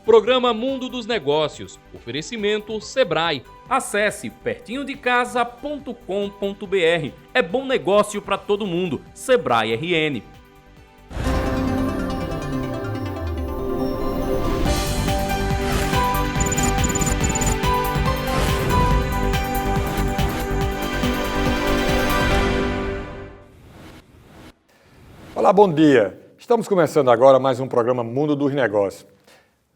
Programa Mundo dos Negócios. Oferecimento Sebrae. Acesse pertinhodecasa.com.br. É bom negócio para todo mundo. Sebrae RN. Olá, bom dia. Estamos começando agora mais um programa Mundo dos Negócios.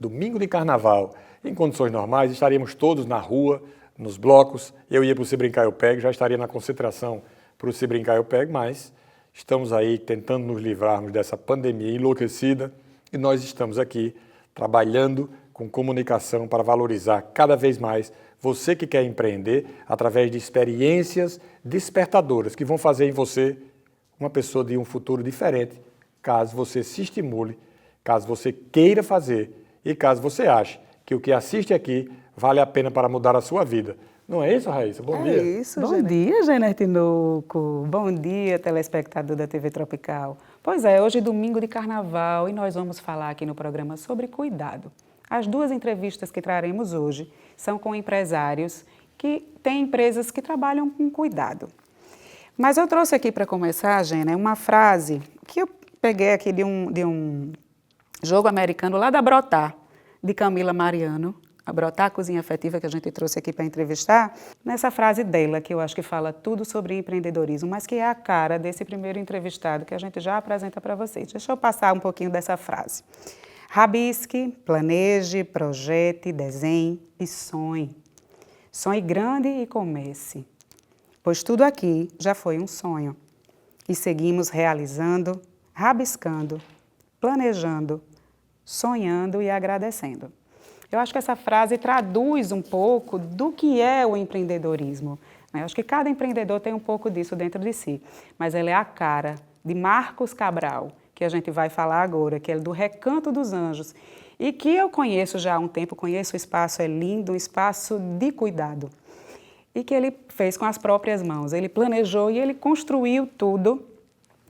Domingo de Carnaval. Em condições normais, estaríamos todos na rua, nos blocos. Eu ia para o Se Brincar Eu Pego, já estaria na concentração para o Se Brincar Eu Pego, mas estamos aí tentando nos livrarmos dessa pandemia enlouquecida e nós estamos aqui trabalhando com comunicação para valorizar cada vez mais você que quer empreender através de experiências despertadoras que vão fazer em você uma pessoa de um futuro diferente, caso você se estimule, caso você queira fazer e caso você ache que o que assiste aqui vale a pena para mudar a sua vida. Não é isso, Raíssa? Bom dia. É isso, Bom dia, Jainer Tinoco. Bom dia, telespectador da TV Tropical. Pois é, hoje é domingo de Carnaval e nós vamos falar aqui no programa sobre cuidado. As duas entrevistas que traremos hoje são com empresários que têm empresas que trabalham com cuidado. Mas eu trouxe aqui para começar, Jainer, uma frase que eu peguei aqui de um jogo americano lá da Brotar, de Camila Mariano, a Brotar Cozinha Afetiva, que a gente trouxe aqui para entrevistar, nessa frase dela, que eu acho que fala tudo sobre empreendedorismo, mas que é a cara desse primeiro entrevistado que a gente já apresenta para vocês. Deixa eu passar um pouquinho dessa frase. Rabisque, planeje, projete, desenhe e sonhe. Sonhe grande e comece. Pois tudo aqui já foi um sonho. E seguimos realizando, rabiscando, planejando, sonhando e agradecendo. Eu acho que essa frase traduz um pouco do que é o empreendedorismo. Eu acho que cada empreendedor tem um pouco disso dentro de si, mas ela é a cara de Marcos Cabral, que a gente vai falar agora, que é do Recanto dos Anjos, e que eu conheço já há um tempo, conheço o espaço, é lindo, um espaço de cuidado, e que ele fez com as próprias mãos. Ele planejou e ele construiu tudo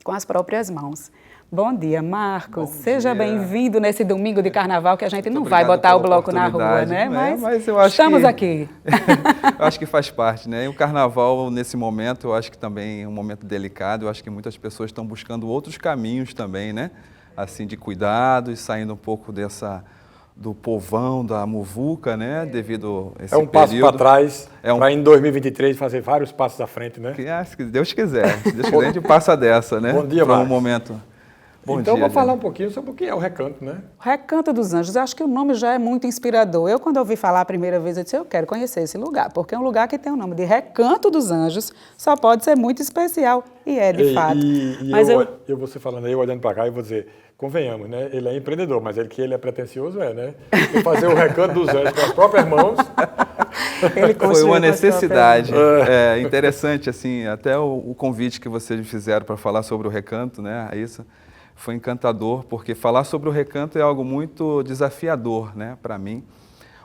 com as próprias mãos. Bom dia, Marcos. Seja bem-vindo nesse domingo de Carnaval, que a gente não vai botar o bloco na rua, né? Mas eu acho estamos aqui. Eu acho que faz parte, né? E o Carnaval, nesse momento, eu acho que também é um momento delicado. Eu acho que muitas pessoas estão buscando outros caminhos também, né? Assim, de cuidado e saindo um pouco do povão, da muvuca, né? Devido a esse período. É um passo para trás, para em 2023 fazer vários passos à frente, né? Se Deus quiser. Se Deus quiser, a gente passa dessa, né? Bom dia, Marcos. Marcos. Um momento. Então, vou falar um pouquinho sobre o que é o Recanto, né? O Recanto dos Anjos, eu acho que o nome já é muito inspirador. Eu, quando ouvi falar a primeira vez, eu disse, eu quero conhecer esse lugar, porque é um lugar que tem o nome de Recanto dos Anjos, só pode ser muito especial, e é de fato. Mas eu você falando aí, olhando para cá, eu vou dizer, convenhamos, né? Ele é empreendedor, mas ele é pretencioso, né? E fazer o Recanto dos Anjos com as próprias mãos... Foi uma necessidade. É interessante, assim, até o convite que vocês me fizeram para falar sobre o Recanto, né, Raíssa? Foi encantador, porque falar sobre o Recanto é algo muito desafiador, né, para mim.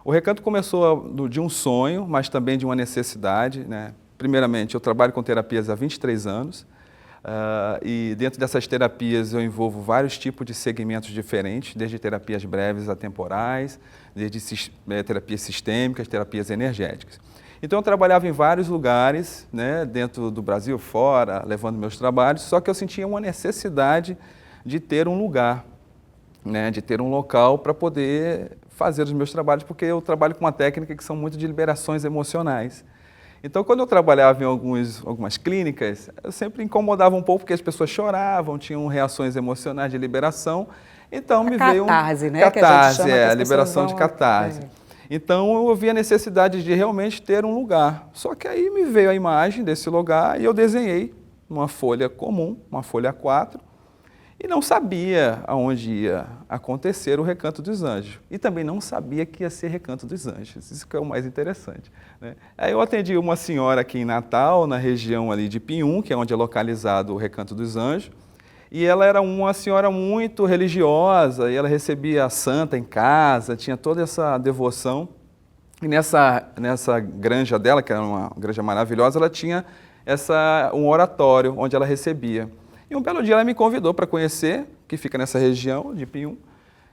O Recanto começou de um sonho, mas também de uma necessidade, né? Primeiramente, eu trabalho com terapias há 23 anos, e dentro dessas terapias eu envolvo vários tipos de segmentos diferentes, desde terapias breves a temporais, desde terapias sistêmicas, terapias energéticas. Então eu trabalhava em vários lugares, né, dentro do Brasil, fora, levando meus trabalhos, só que eu sentia uma necessidade de ter um lugar, né, de ter um local para poder fazer os meus trabalhos, porque eu trabalho com uma técnica que são muito de liberações emocionais. Então, quando eu trabalhava em algumas clínicas, eu sempre incomodava um pouco, porque as pessoas choravam, tinham reações emocionais de liberação. Então, me veio catarse, né? Catarse, a liberação de catarse. Então, eu vi a necessidade de realmente ter um lugar. Só que aí me veio a imagem desse lugar e eu desenhei numa folha comum, uma folha A4, e não sabia aonde ia acontecer o Recanto dos Anjos. E também não sabia que ia ser Recanto dos Anjos. Isso que é o mais interessante, né? Aí eu atendi uma senhora aqui em Natal, na região ali de Pinhum, que é onde é localizado o Recanto dos Anjos. E ela era uma senhora muito religiosa, e ela recebia a santa em casa, tinha toda essa devoção. E nessa granja dela, que era uma granja maravilhosa, ela tinha um oratório onde ela recebia. E um belo dia ela me convidou para conhecer, que fica nessa região de Pinhum,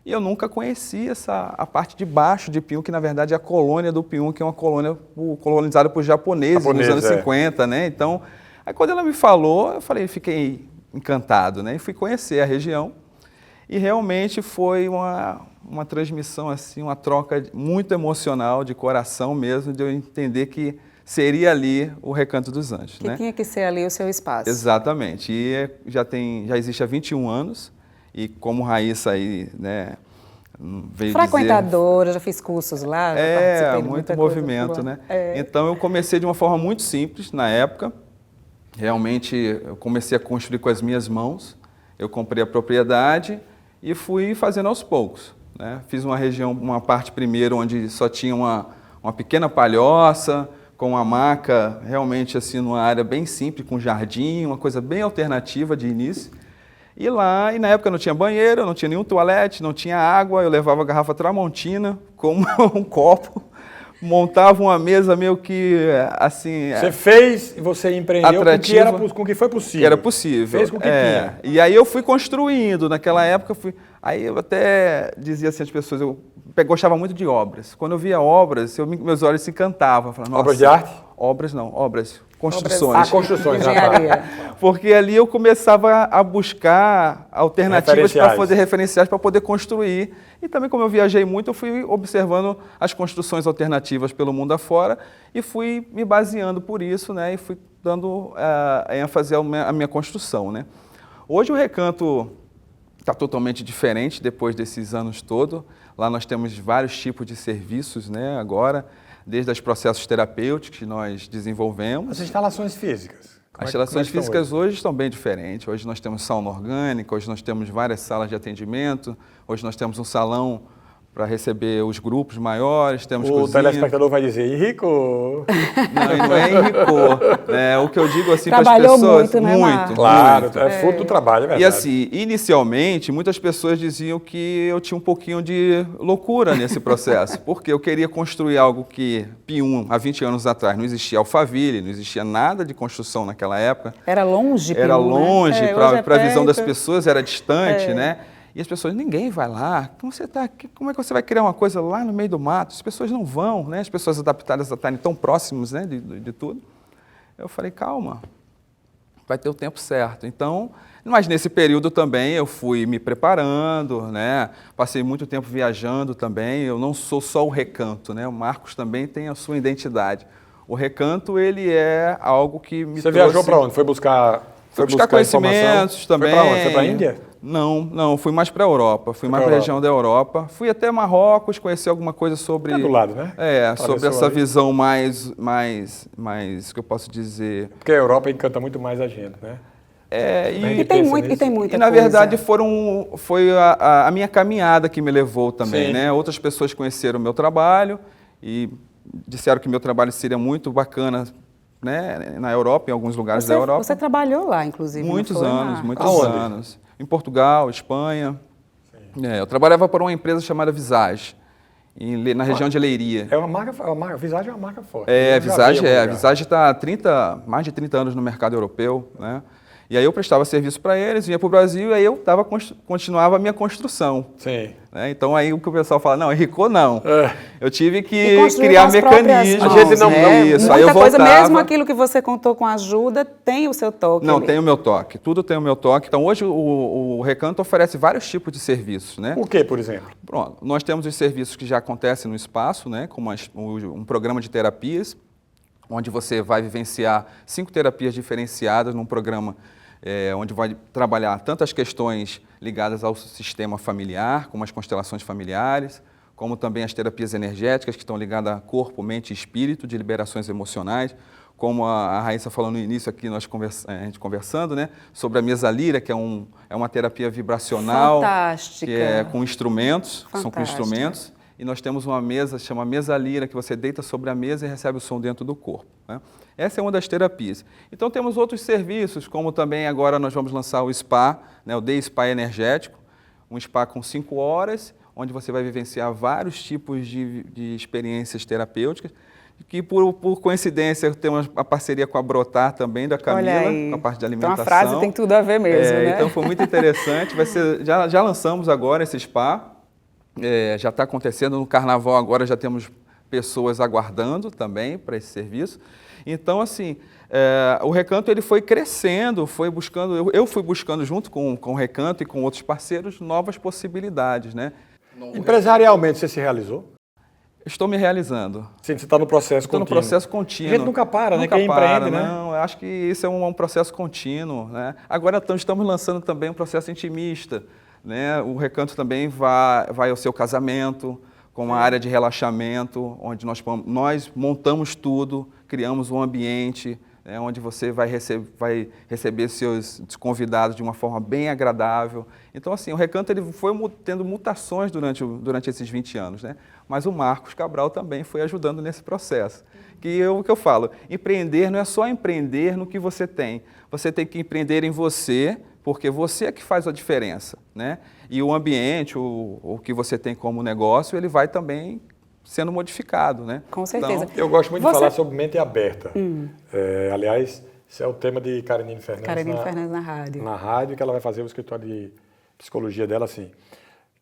E eu nunca conheci a parte de baixo de Pium, que na verdade é a colônia do Pium, que é uma colônia colonizada por japoneses nos anos 50, né? Então, aí quando ela me falou, fiquei encantado, né? E fui conhecer a região e realmente foi uma transmissão, assim, uma troca muito emocional, de coração mesmo, de eu entender que seria ali o Recanto dos Anjos. Que tinha que ser ali o seu espaço. Exatamente. E já existe há 21 anos. E como Raíssa aí, né, veio frequentadora, já fiz cursos lá, já participei de muito movimento, né? Então eu comecei de uma forma muito simples na época. Realmente eu comecei a construir com as minhas mãos. Eu comprei a propriedade e fui fazendo aos poucos, né? Fiz uma parte primeiro onde só tinha uma pequena palhoça, com uma maca realmente assim numa área bem simples, com jardim, uma coisa bem alternativa de início. E na época não tinha banheiro, não tinha nenhum toalete, não tinha água, eu levava a garrafa Tramontina com um copo, montava uma mesa meio que assim... Você fez e você empreendeu com o que foi possível. Era possível. Fez com o que tinha. E aí eu fui construindo, naquela época aí eu até dizia assim às pessoas, eu gostava muito de obras. Quando eu via obras, meus olhos se encantavam. Falava, obras de arte? Obras não, construções. Construções. Engenharia. Porque ali eu começava a buscar alternativas para fazer referenciais, para poder construir. E também, como eu viajei muito, eu fui observando as construções alternativas pelo mundo afora e fui me baseando por isso, né? E fui dando ênfase à minha construção, né? Hoje o Recanto está totalmente diferente depois desses anos todos. Lá nós temos vários tipos de serviços, né? Agora, desde os processos terapêuticos que nós desenvolvemos. As instalações físicas. As instalações físicas hoje estão bem diferentes. Hoje nós temos sauna orgânica, hoje nós temos várias salas de atendimento, hoje nós temos um salão para receber os grupos maiores, temos cozinha. O telespectador vai dizer, Henrico? Não é Henrico. O que eu digo assim para as pessoas... Trabalhou muito, né, muito. Claro, é fruto do trabalho, é verdade. E assim, inicialmente, muitas pessoas diziam que eu tinha um pouquinho de loucura nesse processo, porque eu queria construir algo que, Pium, há 20 anos atrás, não existia Alphaville, não existia nada de construção naquela época. Era longe, Era Pium, longe, né? para a visão das pessoas, era distante, né? E as pessoas, ninguém vai lá, como é que você vai criar uma coisa lá no meio do mato? As pessoas não vão, né? As pessoas adaptadas a estarem tão próximos, né, de tudo. Eu falei, calma, vai ter o tempo certo. Então, mas nesse período também eu fui me preparando, né? Passei muito tempo viajando também, eu não sou só o Recanto, né? O Marcos também tem a sua identidade. O Recanto, ele é algo que me Você viajou para onde? Foi buscar conhecimentos também. Foi para onde? Foi para a Índia? Não, fui mais para a Europa, fui mais para a região da Europa. Fui até Marrocos, conhecer alguma coisa sobre... É do lado, né? Sobre essa visão mais, que eu posso dizer... Porque a Europa encanta muito mais a gente, né? E tem muita coisa. E na verdade foi a minha caminhada que me levou também, Sim. né? Outras pessoas conheceram o meu trabalho e disseram que meu trabalho seria muito bacana, né? Na Europa, em alguns lugares da Europa. Você trabalhou lá, inclusive, muitos anos. Aonde? Em Portugal, Espanha. Eu trabalhava para uma empresa chamada Visage, na região de Leiria. É uma marca, Visage é uma marca forte. A Visage está há mais de 30 anos no mercado europeu, né? E aí eu prestava serviço para eles, vinha para o Brasil e aí eu continuava a minha construção. Sim. Né? Então aí o que o pessoal fala, não, Henrico não. Eu tive que construir criar com as mecanismos. próprias mãos, A gente não- né? Isso, Muita aí eu coisa, voltava. mesmo aquilo que você contou com ajuda, tem o seu toque. Não, ali. tem o meu toque. Tudo tem o meu toque. Então hoje o Recanto oferece vários tipos de serviços, né? O que, por exemplo? Pronto, nós temos os serviços que já acontecem no espaço, né? Como um programa de terapias, onde você vai vivenciar 5 terapias diferenciadas num programa onde vai trabalhar tanto as questões ligadas ao sistema familiar, como as constelações familiares, como também as terapias energéticas, que estão ligadas a corpo, mente e espírito, de liberações emocionais, como a Raíssa falou no início aqui, a gente conversando, né, sobre a mesalira, que é uma terapia vibracional, Fantástica. que é com instrumentos, que são com Fantástica. instrumentos, e nós temos uma mesa, chama mesalira, que você deita sobre a mesa e recebe o som dentro do corpo, né? Essa é uma das terapias. Então temos outros serviços, como também agora nós vamos lançar o spa, né, o Day Spa energético, um spa com 5 horas, onde você vai vivenciar vários tipos de experiências terapêuticas, que por coincidência temos a parceria com a Brotar também, da Camila, com a parte de alimentação. Então a frase tem tudo a ver mesmo, né? Então foi muito interessante, já lançamos agora esse spa, já está acontecendo. No Carnaval agora já temos pessoas aguardando também para esse serviço. Então, assim, o Recanto ele foi crescendo, eu fui buscando junto com o Recanto e com outros parceiros novas possibilidades, né? Empresarialmente, você se realizou? Estou me realizando. Sim, você está no processo contínuo. Estou no processo contínuo. A gente nunca para, nunca né? Quem para, empreende, né? Não, eu acho que isso é um processo contínuo, né? Agora estamos lançando também um processo intimista, né? O Recanto também vai ao seu casamento, com uma área de relaxamento, onde nós montamos tudo, criamos um ambiente, onde você vai receber seus convidados de uma forma bem agradável. Então, assim, o Recanto ele foi tendo mutações durante esses 20 anos, né? Mas o Marcos Cabral também foi ajudando nesse processo. O que eu falo, empreender não é só empreender no que você tem que empreender em você, porque você é que faz a diferença, né? E o ambiente, o que você tem como negócio, ele vai também sendo modificado, né? Com certeza. Então, eu gosto muito de falar sobre mente aberta. Aliás, esse é o tema de Karenine Fernandes na rádio. Na rádio, que ela vai fazer o escritório de psicologia dela assim.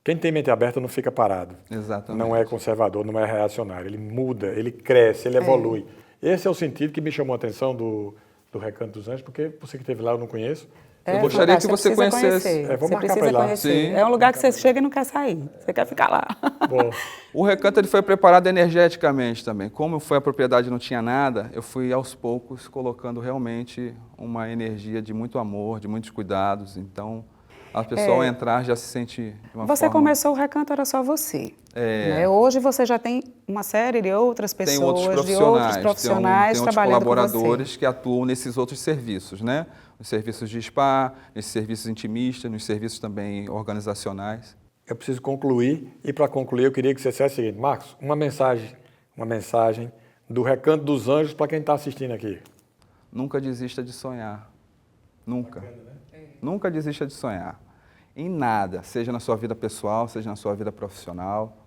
Quem tem mente aberta não fica parado. Exatamente. Não é conservador, não é reacionário. Ele muda, ele cresce, ele evolui. Esse é o sentido que me chamou a atenção do Recanto dos Anjos, porque você que esteve lá, eu não conheço. Eu gostaria que você conhecesse. Vou marcar para ir lá. Sim. É um lugar que você chega e não quer sair. Você quer ficar lá. Bom. O Recanto ele foi preparado energeticamente também. Como foi a propriedade não tinha nada, eu fui aos poucos colocando realmente uma energia de muito amor, de muitos cuidados. Então, a pessoa ao entrar já se sente de uma forma... Você começou o Recanto, era só você. Né? Hoje você já tem uma série de outras pessoas, tem outros profissionais tem trabalhando com você. colaboradores que atuam nesses outros serviços, né? Nos serviços de spa, nesses serviços intimistas, nos serviços também organizacionais. Eu preciso concluir, e para concluir eu queria que você dissesse o seguinte, Marcos, uma mensagem do Recanto dos Anjos para quem está assistindo aqui. Nunca desista de sonhar. Nunca. Nunca desista de sonhar. Em nada, seja na sua vida pessoal, seja na sua vida profissional.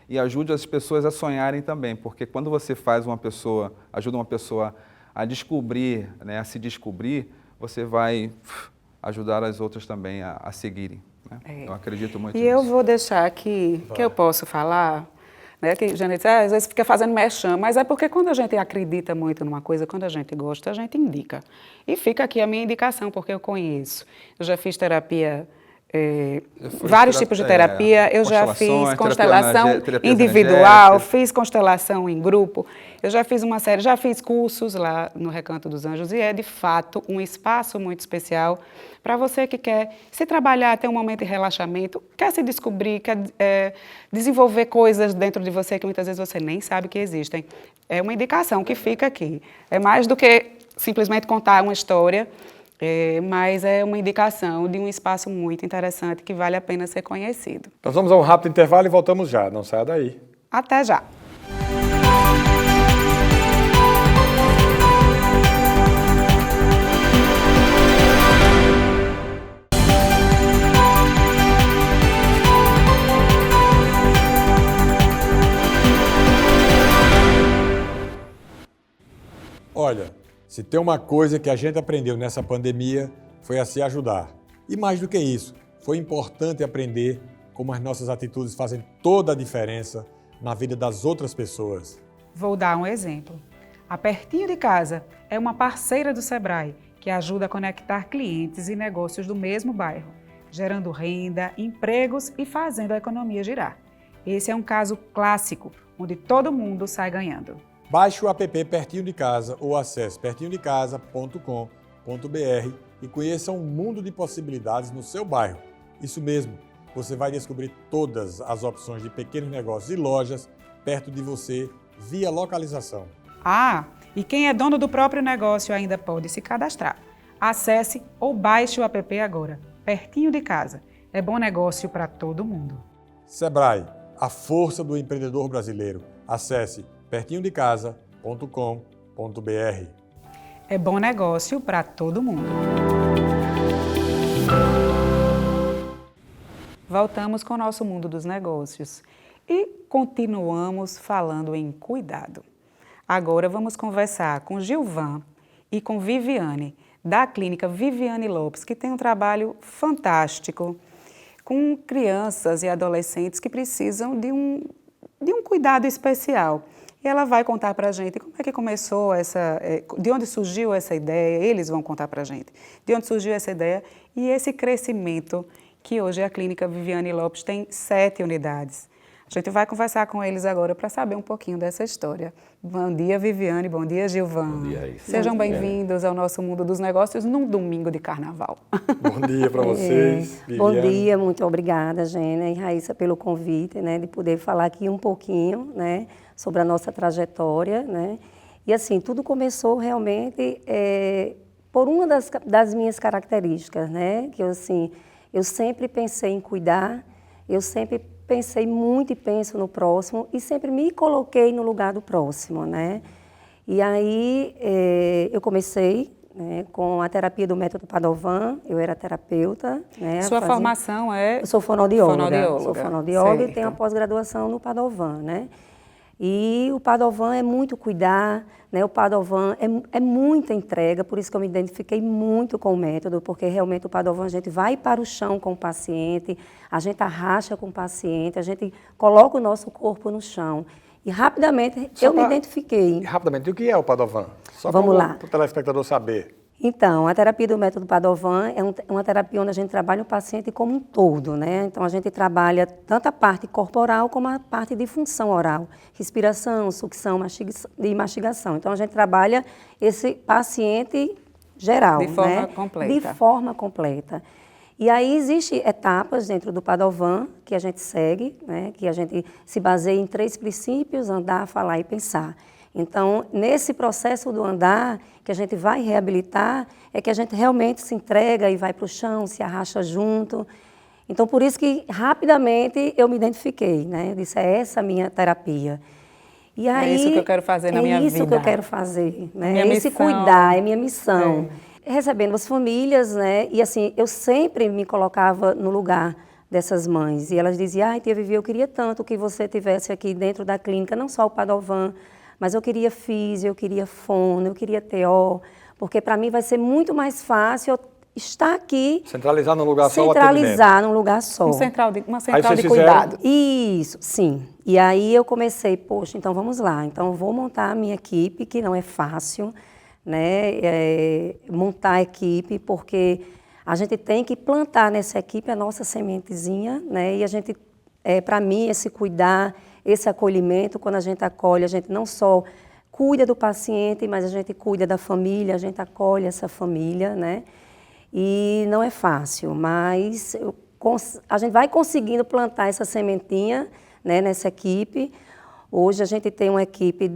E ajude as pessoas a sonharem também, porque quando você ajuda uma pessoa a descobrir, né, a se descobrir, você vai ajudar as outras também a seguirem. Né? Eu acredito muito nisso. E eu vou deixar aqui, que eu posso falar, né, que Janete às vezes fica fazendo merchan, mas é porque quando a gente acredita muito numa coisa, quando a gente gosta, a gente indica. E fica aqui a minha indicação, porque eu conheço. Eu já fiz terapia, vários tipos de terapia, eu já fiz constelação individual, fiz constelação em grupo, eu já fiz uma série, já fiz cursos lá no Recanto dos Anjos e é de fato um espaço muito especial para você que quer se trabalhar, ter um momento de relaxamento, quer se descobrir, quer desenvolver coisas dentro de você que muitas vezes você nem sabe que existem. É uma indicação que fica aqui, é mais do que simplesmente contar uma história, mas é uma indicação de um espaço muito interessante que vale a pena ser conhecido. Nós vamos a um rápido intervalo e voltamos já. Não saia daí. Até já. Olha, se tem uma coisa que a gente aprendeu nessa pandemia, foi a se ajudar. E mais do que isso, foi importante aprender como as nossas atitudes fazem toda a diferença na vida das outras pessoas. Vou dar um exemplo. A Pertinho de Casa é uma parceira do Sebrae que ajuda a conectar clientes e negócios do mesmo bairro, gerando renda, empregos e fazendo a economia girar. Esse é um caso clássico, onde todo mundo sai ganhando. Baixe o app Pertinho de Casa ou acesse pertinhodecasa.com.br e conheça um mundo de possibilidades no seu bairro. Isso mesmo, você vai descobrir todas as opções de pequenos negócios e lojas perto de você via localização. Ah, e quem é dono do próprio negócio ainda pode se cadastrar. Acesse ou baixe o app agora. Pertinho de Casa. É bom negócio para todo mundo. Sebrae, a força do empreendedor brasileiro. Acesse pertinhodecasa.com.br. É bom negócio para todo mundo. Voltamos com o nosso mundo dos negócios e continuamos falando em cuidado. Agora vamos conversar com Gilvan e com Viviane, da clínica Viviane Lopes, que tem um trabalho fantástico com crianças e adolescentes que precisam de um cuidado especial. E ela vai contar para a gente como é que começou de onde surgiu essa ideia, eles vão contar para a gente, de onde surgiu essa ideia e esse crescimento que hoje a Clínica Viviane Lopes tem 7 unidades. A gente vai conversar com eles agora para saber um pouquinho dessa história. Bom dia, Viviane. Bom dia, Gilvan. Bom dia, Raíssa. Sejam bem-vindos ao nosso Mundo dos Negócios num domingo de carnaval. Bom dia para vocês, Viviane. Bom dia, muito obrigada, Gênia e Raíssa, pelo convite, né, de poder falar aqui um pouquinho, né, sobre a nossa trajetória, né. E assim, tudo começou realmente por uma das minhas características, né, que eu sempre pensei em cuidar, eu sempre pensei muito e penso no próximo e sempre me coloquei no lugar do próximo, né? E aí eu comecei, né, com a terapia do método Padovan, eu era terapeuta, né? Sua formação é? Eu sou fonoaudióloga. Fonoaudióloga. Sou fonoaudióloga Certo. e tenho a pós-graduação no Padovan, né? E o Padovan é muito cuidar, né? O Padovan é muita entrega, por isso que eu me identifiquei muito com o método, porque realmente o Padovan a gente vai para o chão com o paciente, a gente arracha com o paciente, a gente coloca o nosso corpo no chão. E rapidamente me identifiquei. Rapidamente, o que é o Padovan? Só Vamos lá. para o telespectador saber. Então, a terapia do método Padovan é uma terapia onde a gente trabalha o paciente como um todo, né? Então, a gente trabalha tanto a parte corporal como a parte de função oral, respiração, sucção e mastigação. Então, a gente trabalha esse paciente geral, de forma né? completa. De forma completa. E aí existem etapas dentro do Padovan que a gente segue, né? Que a gente se baseia em 3 princípios: andar, falar e pensar. Então, nesse processo do andar, que a gente vai reabilitar, é que a gente realmente se entrega e vai para o chão, se arracha junto. Então, por isso que rapidamente eu me identifiquei, né? Eu disse, é essa a minha terapia. E aí, é isso que eu quero fazer na minha vida. É isso que eu quero fazer, né? Minha Esse missão. cuidar, é minha missão. Recebendo as famílias, né? E assim, eu sempre me colocava no lugar dessas mães. E elas diziam, ai, tia Vivi, eu queria tanto que você tivesse aqui dentro da clínica, não só o Padovan, mas eu queria físio, eu queria fono, eu queria TO, porque para mim vai ser muito mais fácil eu estar aqui. Centralizar num lugar só o Centralizar num lugar só. Uma central de vocês cuidado. Isso, sim. E aí eu comecei, poxa, então vamos lá. Então eu vou montar a minha equipe, que não é fácil, né? Montar a equipe, porque a gente tem que plantar nessa equipe a nossa sementezinha, né? E a gente, para mim, esse cuidar, esse acolhimento, quando a gente acolhe, a gente não só cuida do paciente, mas a gente cuida da família, a gente acolhe essa família, né? E não é fácil, mas a gente vai conseguindo plantar essa sementinha, né, nessa equipe. Hoje a gente tem uma equipe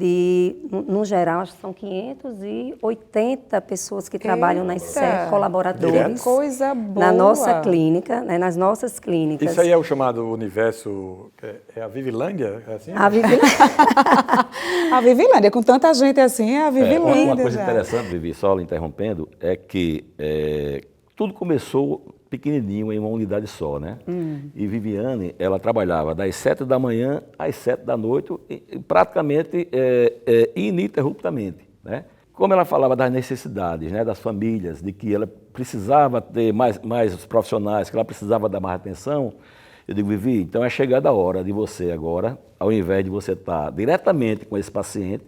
no geral, acho que são 580 pessoas que trabalham nas 7 colaboradores. Que coisa boa! Na nossa clínica, né, nas nossas clínicas. Isso aí é o chamado universo, é a Vivilândia? É assim? A Vivi... A Vivilândia, com tanta gente assim, é a Vivilândia. Uma coisa já. interessante, Vivi, só lhe interrompendo, é que tudo começou pequenininho, em uma unidade só, né? E Viviane, ela trabalhava das 7 da manhã às 7 da noite, praticamente ininterruptamente, né? Como ela falava das necessidades, né, das famílias, de que ela precisava ter mais profissionais, que ela precisava dar mais atenção, eu digo, Vivi, então é chegada a hora de você agora, ao invés de você estar diretamente com esse paciente,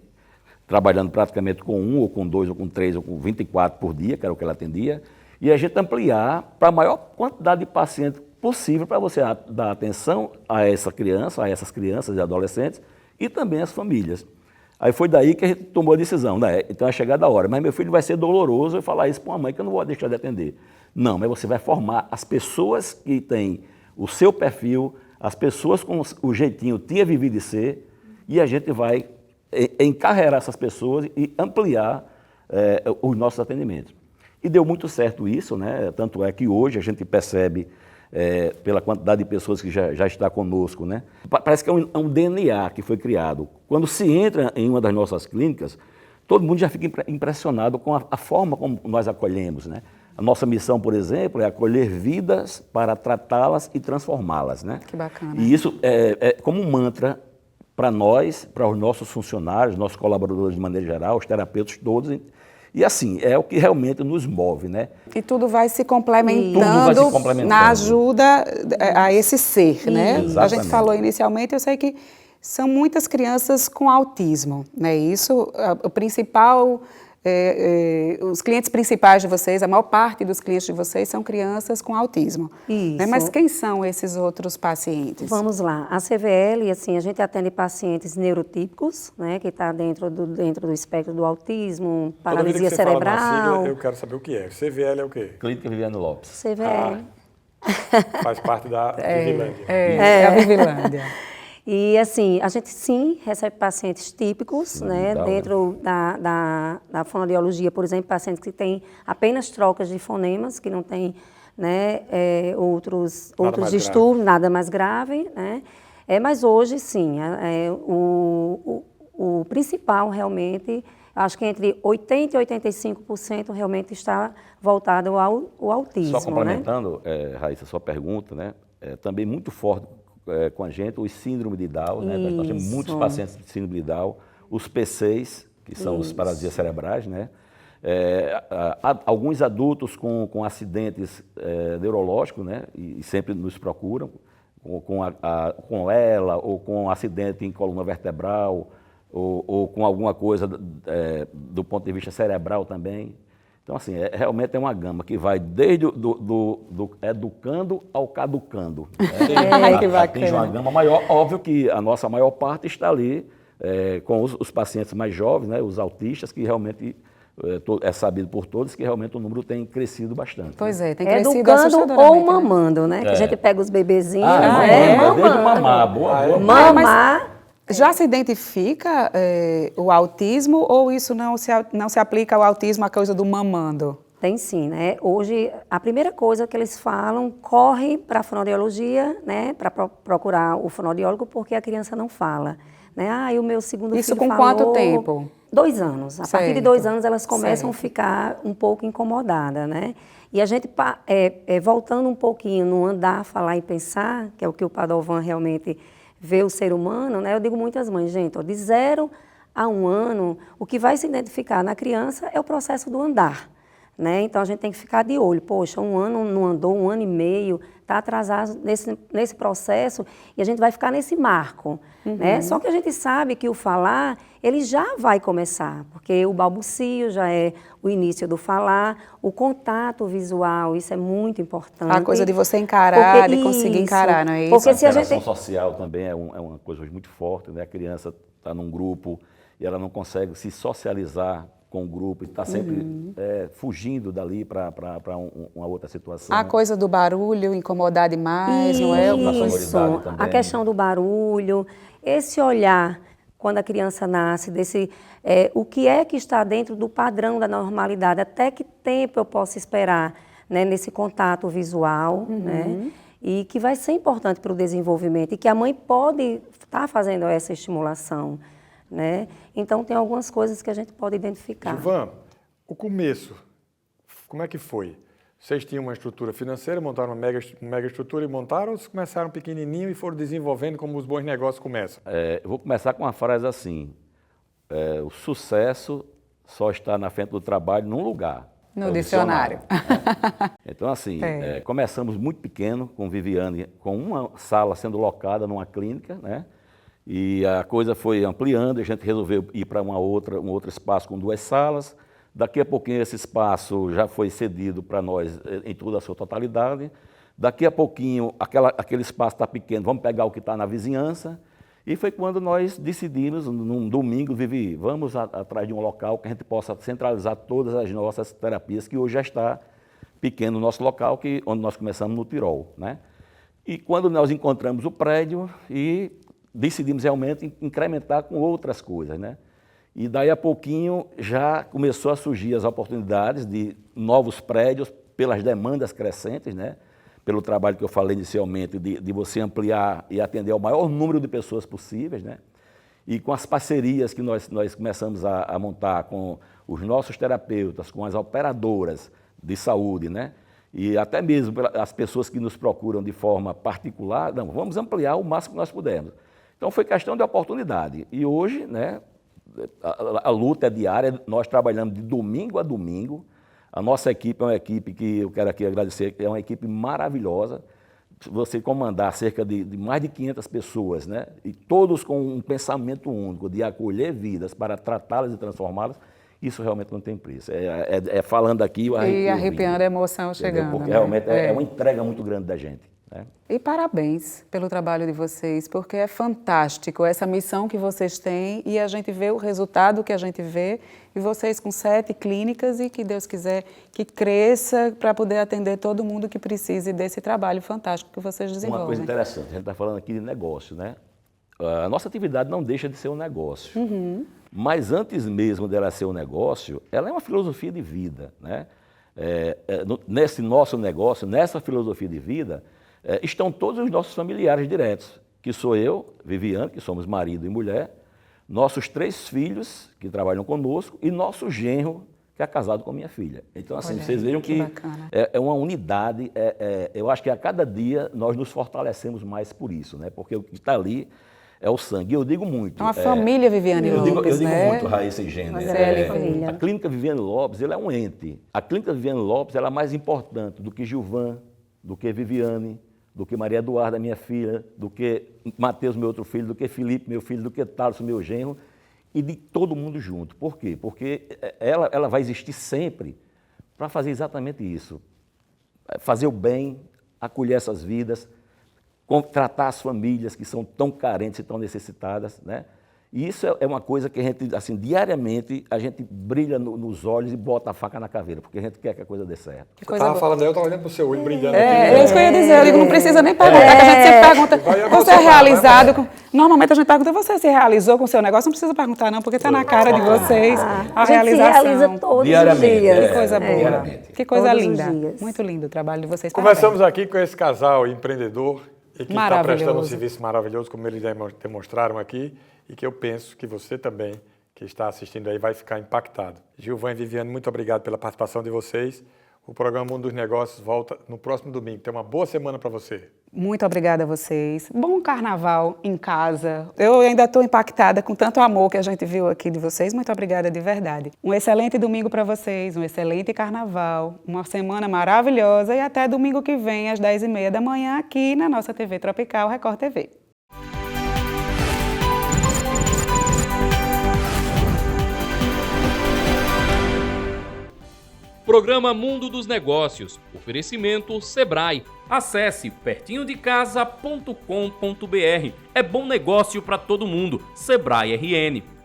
trabalhando praticamente com 1, ou com 2, ou com 3, ou com 24 por dia, que era o que ela atendia, e a gente ampliar para a maior quantidade de pacientes possível para você dar atenção a essa criança, a essas crianças e adolescentes e também as famílias. Aí foi daí que a gente tomou a decisão, né? Então é chegada a hora, mas meu filho vai ser doloroso eu falar isso para uma mãe que eu não vou deixar de atender. Não, mas você vai formar as pessoas que têm o seu perfil, as pessoas com o jeitinho tia Vivi de ser, e a gente vai encarregar essas pessoas e ampliar os nossos atendimentos. E deu muito certo isso, né? Tanto é que hoje a gente percebe, pela quantidade de pessoas que já está conosco, né? Parece que é um DNA que foi criado. Quando se entra em uma das nossas clínicas, todo mundo já fica impressionado com a forma como nós acolhemos, né? A nossa missão, por exemplo, é acolher vidas para tratá-las e transformá-las, né? Que bacana. E isso é como um mantra para nós, para os nossos funcionários, nossos colaboradores de maneira geral, os terapeutas todos. E assim, é o que realmente nos move, né? E tudo vai se complementando, Tudo vai se complementando. na ajuda a esse ser, né? A gente Exatamente. falou inicialmente, eu sei que são muitas crianças com autismo, né? Isso, o principal, os clientes principais de vocês, a maior parte dos clientes de vocês são crianças com autismo. Isso. Né? Mas quem são esses outros pacientes? Vamos lá. A CVL, assim, a gente atende pacientes neurotípicos, né, que está dentro do espectro do autismo, Toda vida que paralisia você fala na cerebral. sigla, eu quero saber o que é. CVL é o quê? Clínica Viviane Lopes. CVL. Faz parte da Vivilândia. É a Vivilândia. E assim, a gente sim recebe pacientes típicos, né, dá, dentro da fonoaudiologia, por exemplo, pacientes que têm apenas trocas de fonemas, que não têm, né, outros mais distúrbios, nada mais grave, né. Mas hoje sim, o principal realmente, acho que entre 80% e 85% realmente está voltado ao autismo. Só complementando, Raíssa, sua pergunta, né? Também muito forte com a gente os síndrome de Down, né? Nós temos muitos pacientes de síndrome de Down, os PCs, que são os paralisias cerebrais, né? Alguns adultos com acidentes neurológicos, né? E sempre nos procuram, com ela, ou com um acidente em coluna vertebral, ou com alguma coisa do ponto de vista cerebral também. Então, assim, realmente é uma gama que vai desde do educando ao caducando. Que bacana. Atinge uma gama maior. Óbvio que a nossa maior parte está ali com os pacientes mais jovens, né, os autistas, que realmente é sabido por todos que realmente o número tem crescido bastante. Pois é, tem crescido Educando assustadoramente, ou mamando, né? Que a gente pega os bebezinhos, Desde mamar. Boa. mamar. Já se identifica o autismo ou isso não se aplica ao autismo, a coisa do mamando? Tem sim, né? Hoje, a primeira coisa que eles falam, corre para a fonoaudiologia, né? Para procurar o fonoaudiólogo, porque a criança não fala. Né? E o meu segundo Isso filho com falou... quanto tempo? 2 anos. A partir de 2 anos, elas começam a Certo. ficar um pouco incomodadas, né? E a gente, voltando um pouquinho no andar, falar e pensar, que é o que o Padovan realmente vê o ser humano, né? Eu digo muitas mães, gente, de 0 a 1 ano, o que vai se identificar na criança é o processo do andar. Né? Então, a gente tem que ficar de olho. Poxa, 1 ano não andou, 1 ano e meio, está atrasado nesse processo e a gente vai ficar nesse marco. Né? Só que a gente sabe que o falar, ele já vai começar, porque o balbucio já é o início do falar, o contato visual, isso é muito importante. A coisa de você encarar, Porque de conseguir encarar, não é isso? Porque A se a interação gente... social também é uma coisa hoje muito forte, né? A criança está num grupo e ela não consegue se socializar com o grupo, está sempre fugindo dali para uma outra situação. A coisa do barulho incomodar demais, não é? Da Isso, sonoridade também. a questão do barulho, esse olhar quando a criança nasce, o que é que está dentro do padrão da normalidade, até que tempo eu posso esperar, né, nesse contato visual, né, e que vai ser importante para o desenvolvimento e que a mãe pode estar fazendo essa estimulação. Né? Então, tem algumas coisas que a gente pode identificar. Gilvan, o começo, como é que foi? Vocês tinham uma estrutura financeira, montaram uma mega estrutura e montaram, ou vocês começaram pequenininho e foram desenvolvendo como os bons negócios começam? Eu vou começar com uma frase assim, o sucesso só está na frente do trabalho num lugar. No dicionário. Então, assim, começamos muito pequeno, com Viviane, com uma sala sendo locada numa clínica, né? E a coisa foi ampliando, a gente resolveu ir para um outro espaço com 2 salas. Daqui a pouquinho esse espaço já foi cedido para nós em toda a sua totalidade. Daqui a pouquinho aquele espaço está pequeno, vamos pegar o que está na vizinhança. E foi quando nós decidimos, num domingo, Vivi, vamos atrás de um local que a gente possa centralizar todas as nossas terapias, que hoje já está pequeno o nosso local, onde nós começamos no Tirol, né? E quando nós encontramos o prédio e decidimos realmente incrementar com outras coisas, né? E daí a pouquinho já começou a surgir as oportunidades de novos prédios pelas demandas crescentes, né? Pelo trabalho que eu falei inicialmente de você ampliar e atender ao maior número de pessoas possíveis, né? E com as parcerias que nós começamos a montar com os nossos terapeutas, com as operadoras de saúde, né? E até mesmo as pessoas que nos procuram de forma particular, vamos ampliar o máximo que nós pudermos. Então, foi questão de oportunidade. E hoje, né, A luta é diária, nós trabalhamos de domingo a domingo. A nossa equipe é uma equipe que eu quero aqui agradecer, é uma equipe maravilhosa. Você comandar cerca de mais de 500 pessoas, né? E todos com um pensamento único de acolher vidas para tratá-las e transformá-las, isso realmente não tem preço. Falando aqui... E arrepiando a emoção chegando. Porque né? realmente é uma entrega muito grande da gente. Né? E parabéns pelo trabalho de vocês, porque é fantástico essa missão que vocês têm e a gente vê o resultado que a gente vê, e vocês com 7 clínicas e que Deus quiser que cresça para poder atender todo mundo que precise desse trabalho fantástico que vocês desenvolvem. Uma coisa interessante, a gente está falando aqui de negócio, né? A nossa atividade não deixa de ser um negócio, mas antes mesmo dela ser um negócio, ela é uma filosofia de vida, né? Nesse nosso negócio, nessa filosofia de vida, estão todos os nossos familiares diretos, que sou eu, Viviane, que somos marido e mulher, nossos 3 filhos, que trabalham conosco, e nosso genro, que é casado com minha filha. Então, assim, olha, vocês vejam que é uma unidade, eu acho que a cada dia nós nos fortalecemos mais por isso, né? Porque o que está ali é o sangue. Eu digo muito. É uma família Viviane Lopes, eu digo né? muito, Raíssa e Gênero. A Clínica Viviane Lopes, ela é um ente. A Clínica Viviane Lopes, ela é mais importante do que Gilvan, do que Viviane, do que Maria Eduarda, minha filha, do que Mateus, meu outro filho, do que Felipe, meu filho, do que Tarso, meu genro, e de todo mundo junto. Por quê? Porque ela vai existir sempre para fazer exatamente isso. Fazer o bem, acolher essas vidas, tratar as famílias que são tão carentes e tão necessitadas, né? E isso é uma coisa que a gente, assim, diariamente, a gente brilha nos olhos e bota a faca na caveira, porque a gente quer que a coisa dê certo. Eu estava falando, eu estava olhando para o seu olho brilhando aqui. É isso que eu ia dizer, eu digo, não precisa nem perguntar, que a gente sempre pergunta, você é realizado? Normalmente a gente pergunta, você se realizou com o seu negócio? Não precisa perguntar não, porque está na cara de vocês a realização. Se realiza todos os dias. Que coisa boa, que coisa linda. Muito lindo o trabalho de vocês. Conversamos aqui com esse casal empreendedor e que está prestando um serviço maravilhoso, como eles demonstraram aqui, e que eu penso que você também, que está assistindo aí, vai ficar impactado. Gilvan e Viviane, muito obrigado pela participação de vocês. O programa Mundo dos Negócios volta no próximo domingo. Tenha uma boa semana para você. Muito obrigada a vocês. Bom carnaval em casa. Eu ainda estou impactada com tanto amor que a gente viu aqui de vocês. Muito obrigada de verdade. Um excelente domingo para vocês, um excelente carnaval, uma semana maravilhosa e até domingo que vem, às 10h30 da manhã, aqui na nossa TV Tropical, Record TV. Programa Mundo dos Negócios. Oferecimento Sebrae. Acesse pertinhodecasa.com.br. É bom negócio para todo mundo. Sebrae RN.